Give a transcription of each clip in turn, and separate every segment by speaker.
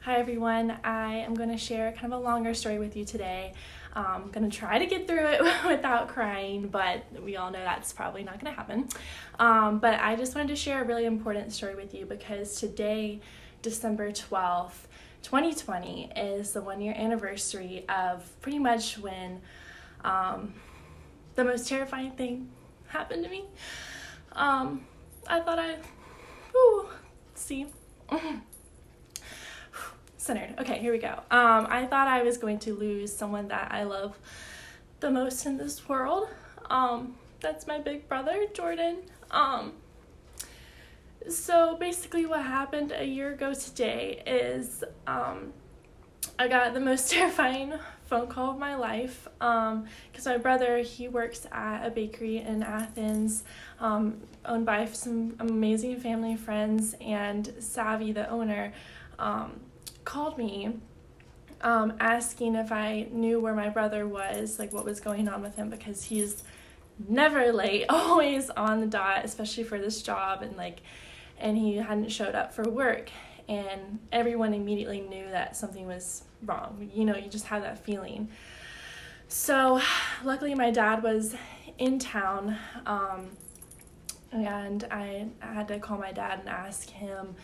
Speaker 1: Hi everyone, I am going to share kind of a longer story with you today. I'm going to try to get through it without crying, but we all know that's probably not going to happen. But I just wanted to share a really important story with you because today, December 12th, 2020, is the 1-year anniversary of pretty much when the most terrifying thing happened to me. I thought see. Centered. Okay, here we go. I thought I was going to lose someone that I love the most in this world. That's my big brother, Jordan. So basically what happened a year ago today is I got the most terrifying phone call of my life because my brother, he works at a bakery in Athens, owned by some amazing family friends, and Savvy, the owner, called me asking if I knew where my brother was, like what was going on with him, because he's never late, always on the dot, especially for this job, and he hadn't showed up for work, and everyone immediately knew that something was wrong. You know, you just have that feeling. So luckily my dad was in town, and I had to call my dad and ask him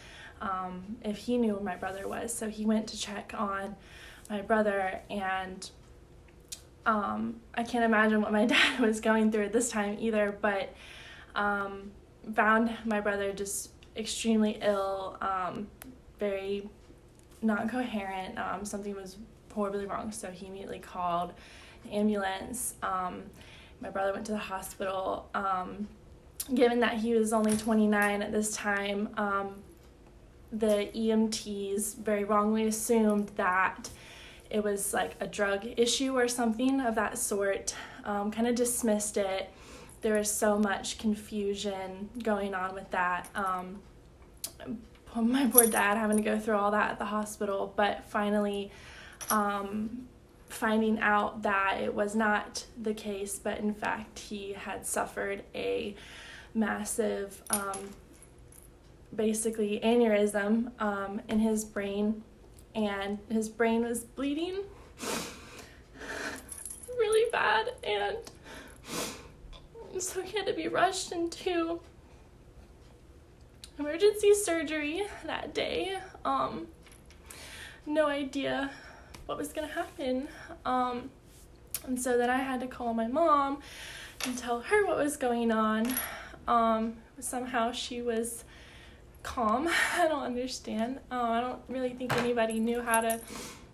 Speaker 1: if he knew where my brother was. So he went to check on my brother, and I can't imagine what my dad was going through at this time either, but found my brother just extremely ill, very not coherent. Something was horribly wrong, so he immediately called an ambulance. My brother went to the hospital. Given that he was only 29 at this time, the EMTs very wrongly assumed that it was like a drug issue or something of that sort, kind of dismissed it. There was so much confusion going on with that. My poor dad having to go through all that at the hospital, but finally finding out that it was not the case, but in fact he had suffered a massive basically aneurysm in his brain, and his brain was bleeding really bad, and so he had to be rushed into emergency surgery that day. No idea what was gonna happen, and so then I had to call my mom and tell her what was going on. Somehow she was calm. I don't understand. I don't really think anybody knew how to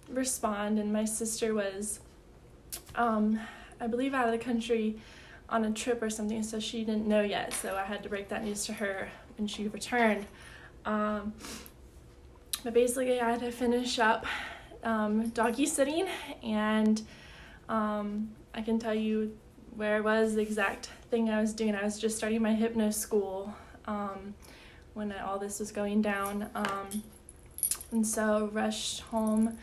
Speaker 1: respond, and my sister was I believe out of the country on a trip or something, so she didn't know yet, so I had to break that news to her when she returned. But basically I had to finish up doggy sitting, and I can tell you where I was, the exact thing I was doing. I was just starting my hypno school when all this was going down, and so rushed home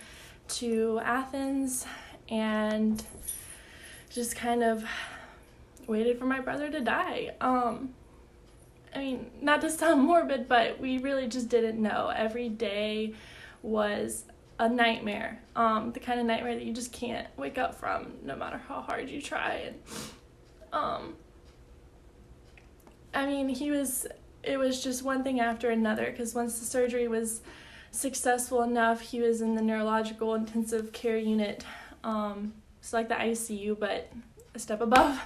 Speaker 1: to Athens and just kind of waited for my brother to die. I mean, not to sound morbid, but we really just didn't know. Every day was a nightmare, the kind of nightmare that you just can't wake up from no matter how hard you try. And I mean, it was just one thing after another, because once the surgery was successful enough, he was in the neurological intensive care unit, so like the ICU, but a step above,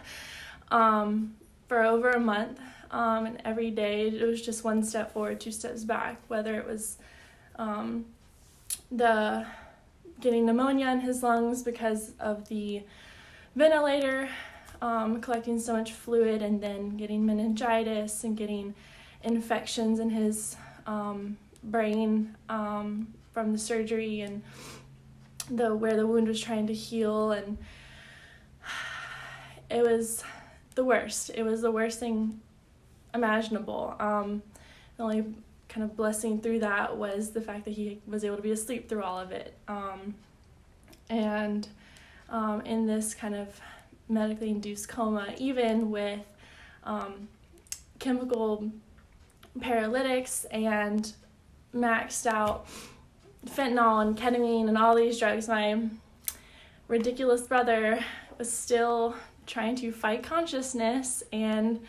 Speaker 1: for over a month, and every day it was just one step forward, 2 steps back, whether it was the getting pneumonia in his lungs because of the ventilator, collecting so much fluid, and then getting meningitis and getting infections in his brain from the surgery and where the wound was trying to heal, and it was the worst. It was the worst thing imaginable. The only kind of blessing through that was the fact that he was able to be asleep through all of it. And in this kind of medically induced coma, even with chemical paralytics and maxed out fentanyl and ketamine and all these drugs, my ridiculous brother was still trying to fight consciousness and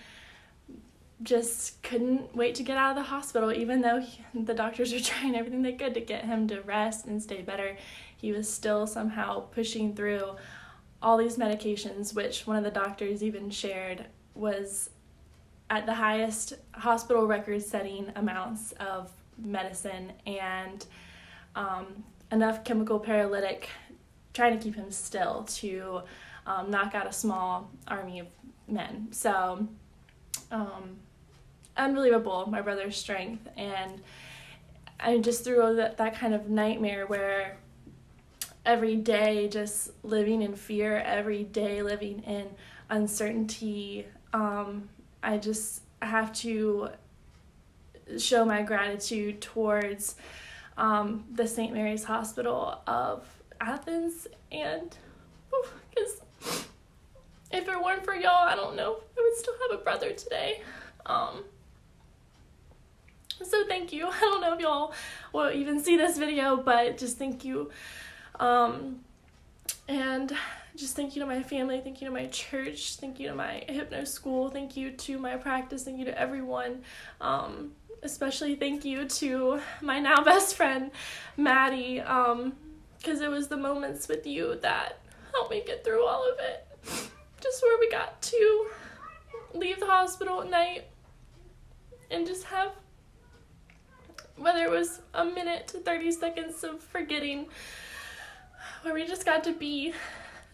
Speaker 1: just couldn't wait to get out of the hospital. Even though the doctors were trying everything they could to get him to rest and stay better, he was still somehow pushing through all these medications, which one of the doctors even shared was at the highest hospital record-setting amounts of medicine and enough chemical paralytic, trying to keep him still to knock out a small army of men. So unbelievable, my brother's strength. And I just through that kind of nightmare where every day just living in fear, every day living in uncertainty, I just have to show my gratitude towards the St. Mary's Hospital of Athens. And because if it weren't for y'all, I don't know, I would still have a brother today. So thank you. I don't know if y'all will even see this video, but just thank you. And just thank you to my family, thank you to my church, thank you to my hypno school, thank you to my practice, thank you to everyone. Especially thank you to my now best friend, Maddie, because it was the moments with you that helped me get through all of it. Just where we got to leave the hospital at night and just have, whether it was a minute to 30 seconds of forgetting, where we just got to be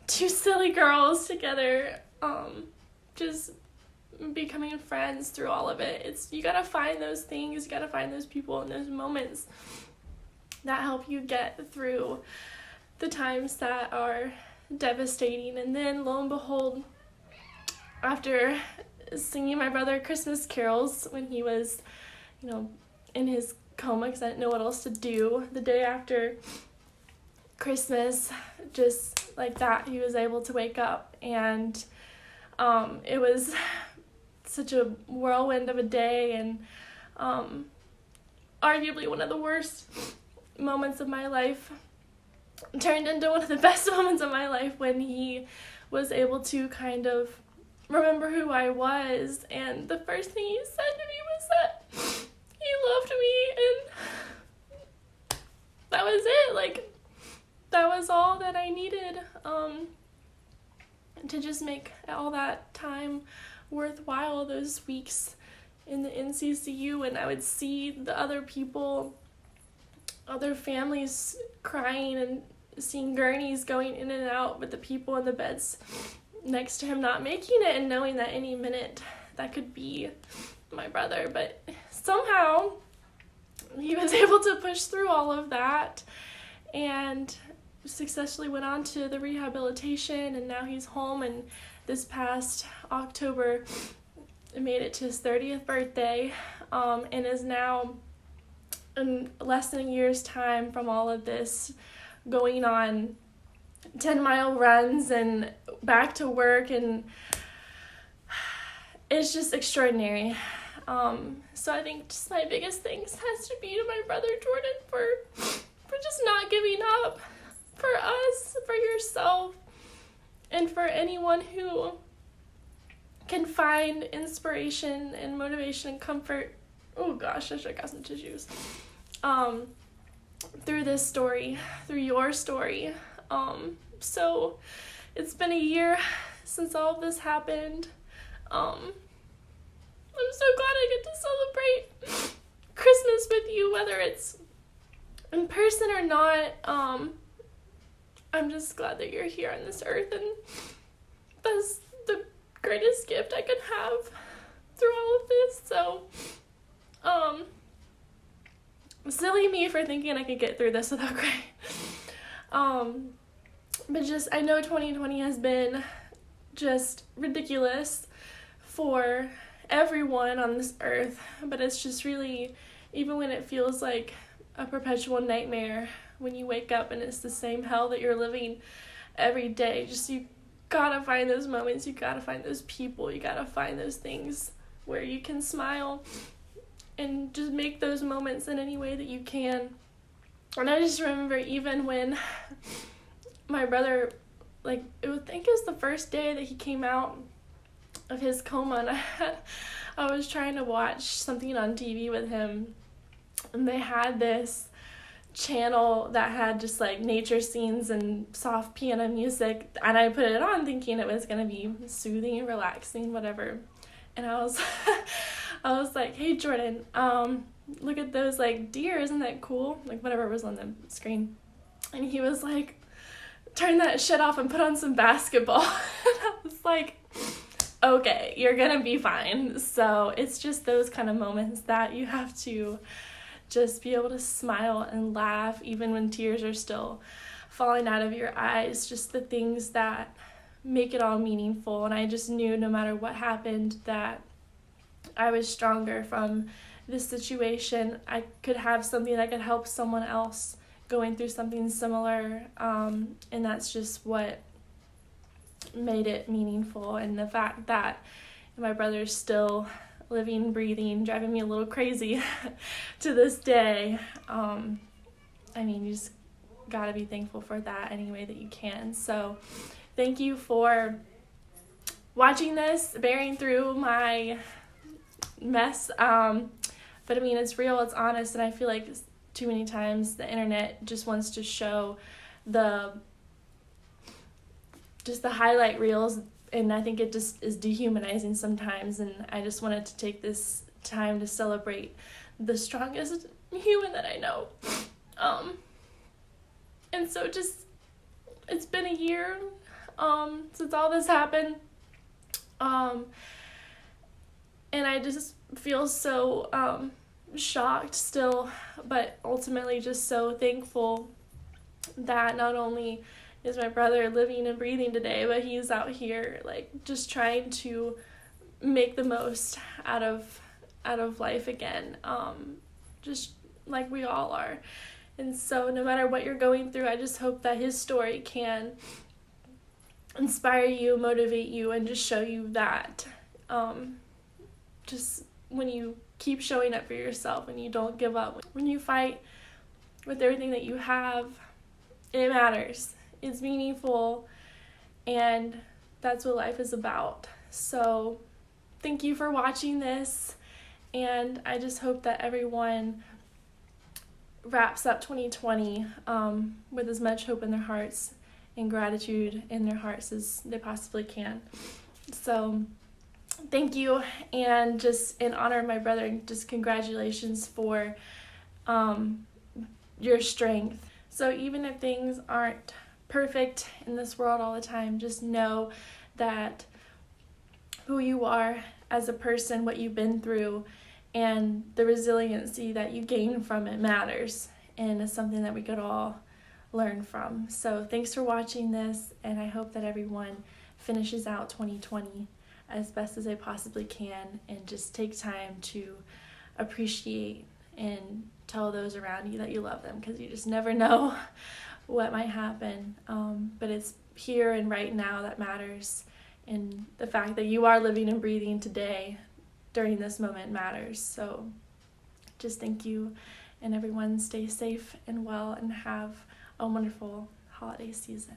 Speaker 1: two silly girls together, just becoming friends through all of it. You gotta find those things, you gotta find those people and those moments that help you get through the times that are devastating. And then lo and behold, after singing my brother Christmas carols when he was, in his coma because I didn't know what else to do, the day after Christmas, just like that, he was able to wake up. And it was such a whirlwind of a day, and arguably one of the worst moments of my life turned into one of the best moments of my life when he was able to kind of remember who I was. And the first thing he said to me was that he loved me, and that was it. Like, that was all that I needed to just make all that time worthwhile, those weeks in the NCCU. And I would see the other people, other families crying, and seeing gurneys going in and out with the people in the beds next to him not making it, and knowing that any minute that could be my brother. But somehow he was able to push through all of that and successfully went on to the rehabilitation, and now he's home. And this past October made it to his 30th birthday, and is now, in less than a year's time from all of this, going on 10-mile runs and back to work, and it's just extraordinary. So I think just my biggest thanks has to be to my brother Jordan for just not giving up, for us, for yourself, and for anyone who can find inspiration and motivation and comfort. Oh gosh, I should have got some tissues. Through this story, through your story. So it's been a year since all of this happened. I'm so glad I get to celebrate Christmas with you, whether it's in person or not. I'm just glad that you're here on this earth, and that's the greatest gift I could have through all of this. So, silly me for thinking I could get through this without crying. But just, I know 2020 has been just ridiculous for everyone on this earth, but it's just really, even when it feels like a perpetual nightmare, when you wake up and it's the same hell that you're living every day, just, you gotta find those moments, you gotta find those people, you gotta find those things where you can smile, and just make those moments in any way that you can. And I just remember even when my brother, I think it was the first day that he came out of his coma, and I was trying to watch something on TV with him, and they had this channel that had just like nature scenes and soft piano music, and I put it on thinking it was gonna be soothing and relaxing, whatever. And I was I was like, hey Jordan, look at those like deer, isn't that cool? Like whatever was on the screen. And he was like, turn that shit off and put on some basketball. And I was like, okay, you're gonna be fine. So it's just those kind of moments that you have to just be able to smile and laugh even when tears are still falling out of your eyes, just the things that make it all meaningful. And I just knew no matter what happened that I was stronger from this situation. I could have something that could help someone else going through something similar, and that's just what made it meaningful. And the fact that my brother's still living, breathing, driving me a little crazy to this day. I mean, you just gotta be thankful for that any way that you can. So thank you for watching this, bearing through my mess. But I mean, it's real, it's honest, and I feel like too many times the internet just wants to show the highlight reels, and I think it just is dehumanizing sometimes. And I just wanted to take this time to celebrate the strongest human that I know. And so it's been a year since all this happened. And I just feel so shocked still, but ultimately just so thankful that not only is my brother living and breathing today, but he's out here like just trying to make the most out of life again, just like we all are. And so no matter what you're going through, I just hope that his story can inspire you, motivate you, and just show you that just when you keep showing up for yourself and you don't give up, when you fight with everything that you have, it matters. It's meaningful, and that's what life is about. So thank you for watching this, and I just hope that everyone wraps up 2020 with as much hope in their hearts and gratitude in their hearts as they possibly can. So thank you, and just in honor of my brother, just congratulations for your strength. So even if things aren't perfect in this world all the time, just know that who you are as a person, what you've been through, and the resiliency that you gain from it matters, and it's something that we could all learn from. So thanks for watching this, and I hope that everyone finishes out 2020 as best as they possibly can, and just take time to appreciate and tell those around you that you love them, because you just never know what might happen. But it's here and right now that matters, and the fact that you are living and breathing today during this moment matters. So just thank you, and everyone stay safe and well, and have a wonderful holiday season.